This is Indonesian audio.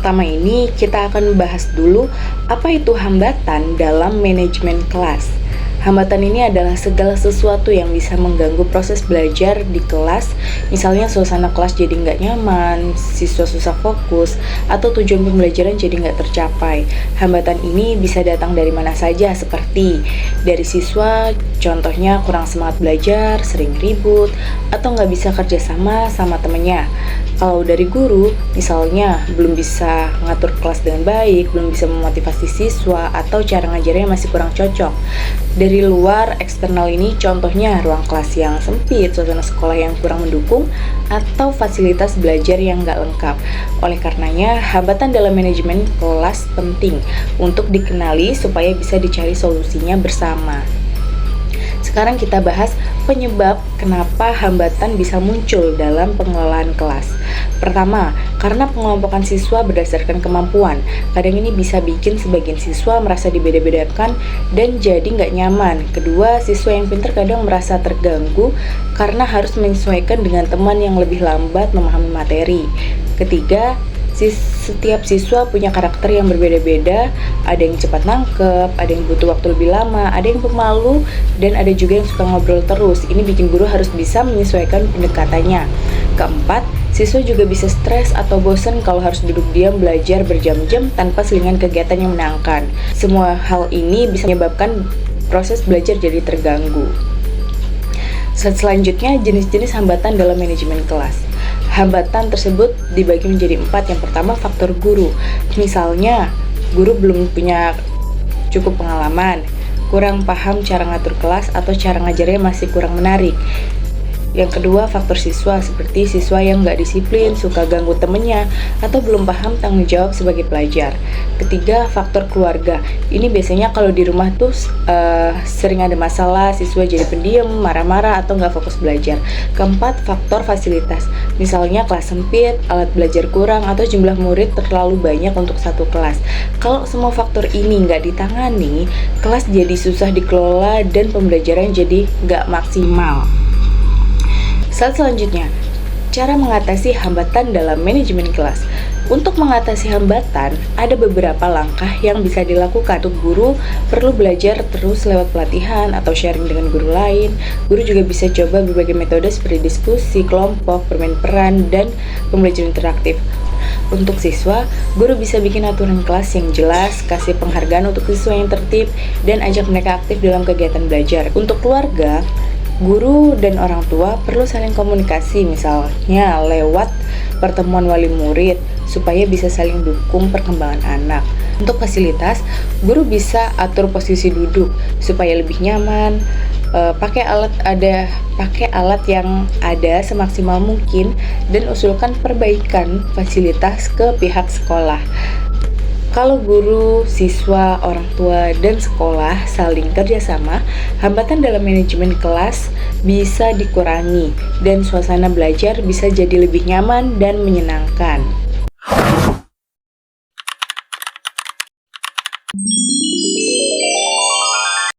pertama ini kita akan bahas dulu apa itu hambatan dalam manajemen kelas. Hambatan ini adalah segala sesuatu yang bisa mengganggu proses belajar di kelas, misalnya suasana kelas jadi nggak nyaman, siswa susah fokus, atau tujuan pembelajaran jadi nggak tercapai. Hambatan ini bisa datang dari mana saja, seperti dari siswa, contohnya kurang semangat belajar, sering ribut, atau nggak bisa kerjasama sama temennya. Kalau dari guru, misalnya belum bisa ngatur kelas dengan baik, belum bisa memotivasi siswa, atau cara ngajarnya masih kurang cocok. Dari luar, eksternal ini contohnya ruang kelas yang sempit, suasana sekolah yang kurang mendukung, atau fasilitas belajar yang nggak lengkap. Oleh karenanya, hambatan dalam manajemen kelas penting untuk dikenali supaya bisa dicari solusinya bersama. Sekarang kita bahas penyebab kenapa hambatan bisa muncul dalam pengelolaan kelas. Pertama, karena pengelompokan siswa berdasarkan kemampuan. Kadang ini bisa bikin sebagian siswa merasa dibeda-bedakan dan jadi nggak nyaman. Kedua, siswa yang pintar kadang merasa terganggu karena harus menyesuaikan dengan teman yang lebih lambat memahami materi. Ketiga, setiap siswa punya karakter yang berbeda-beda, ada yang cepat nangkep, ada yang butuh waktu lebih lama, ada yang pemalu, dan ada juga yang suka ngobrol terus. Ini bikin guru harus bisa menyesuaikan pendekatannya. Keempat, siswa juga bisa stres atau bosan kalau harus duduk diam belajar berjam-jam tanpa selingan kegiatan yang menyenangkan. Semua hal ini bisa menyebabkan proses belajar jadi terganggu. Selanjutnya, jenis-jenis hambatan dalam manajemen kelas. Hambatan tersebut dibagi menjadi 4. Yang pertama, faktor guru. Misalnya, guru belum punya cukup pengalaman, kurang paham cara ngatur kelas, atau cara ngajarnya masih kurang menarik. Yang kedua, faktor siswa, seperti siswa yang nggak disiplin, suka ganggu temennya, atau belum paham tanggung jawab sebagai pelajar. Ketiga, faktor keluarga. Ini biasanya kalau di rumah tuh sering ada masalah, siswa jadi pendiam, marah-marah, atau nggak fokus belajar. Keempat, faktor fasilitas. Misalnya kelas sempit, alat belajar kurang, atau jumlah murid terlalu banyak untuk satu kelas. Kalau semua faktor ini nggak ditangani, kelas jadi susah dikelola dan pembelajaran jadi nggak maksimal. Selanjutnya, cara mengatasi hambatan dalam manajemen kelas. Untuk mengatasi hambatan, ada beberapa langkah yang bisa dilakukan. Untuk guru, perlu belajar terus lewat pelatihan atau sharing dengan guru lain. Guru juga bisa coba berbagai metode seperti diskusi, kelompok, bermain peran, dan pembelajaran interaktif. Untuk siswa, guru bisa bikin aturan kelas yang jelas, kasih penghargaan untuk siswa yang tertib, dan ajak mereka aktif dalam kegiatan belajar. Untuk keluarga, guru dan orang tua perlu saling komunikasi, misalnya lewat pertemuan wali murid, supaya bisa saling dukung perkembangan anak. Untuk fasilitas, guru bisa atur posisi duduk supaya lebih nyaman, pakai alat yang ada semaksimal mungkin, dan usulkan perbaikan fasilitas ke pihak sekolah. Kalau guru, siswa, orang tua, dan sekolah saling kerjasama, hambatan dalam manajemen kelas bisa dikurangi dan suasana belajar bisa jadi lebih nyaman dan menyenangkan.